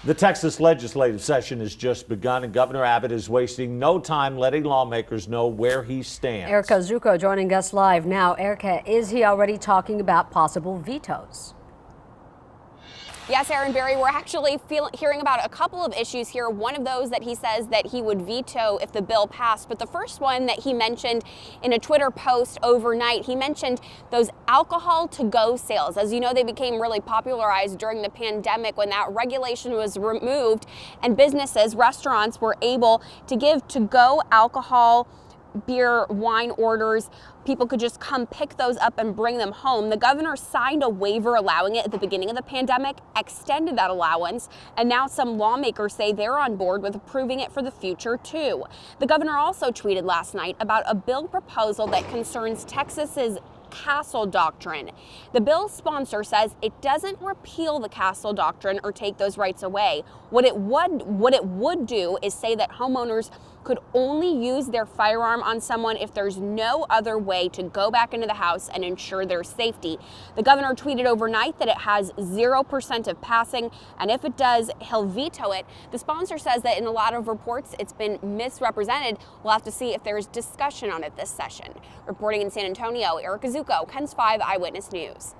The Texas legislative session has just begun, and Governor Abbott is wasting no time letting lawmakers know where he stands. Erica Zucco joining us live now. Erica, is he already talking about possible vetoes? Yes, Aaron Barry, we're actually hearing about a couple of issues here. One of those that he says that he would veto if the bill passed. But the first one that he mentioned in a Twitter post overnight, he mentioned those alcohol to-go sales. As you know, they became really popularized during the pandemic when that regulation was removed and businesses, restaurants were able to give to-go alcohol, beer, wine orders. People could just come pick those up and bring them home. The governor signed a waiver allowing it at the beginning of the pandemic, extended that allowance, and now some lawmakers say they're on board with approving it for the future too. The governor also tweeted last night about a bill proposal that concerns Texas's Castle Doctrine. The bill's sponsor says it doesn't repeal the Castle Doctrine or take those rights away. What it would do is say that homeowners could only use their firearm on someone if there's no other way to go back into the house and ensure their safety. The governor tweeted overnight that it has 0% of passing, and if it does, he'll veto it. The sponsor says that in a lot of reports, it's been misrepresented. We'll have to see if there's discussion on it this session. Reporting in San Antonio, Erica Zucco, KENS 5 Eyewitness News.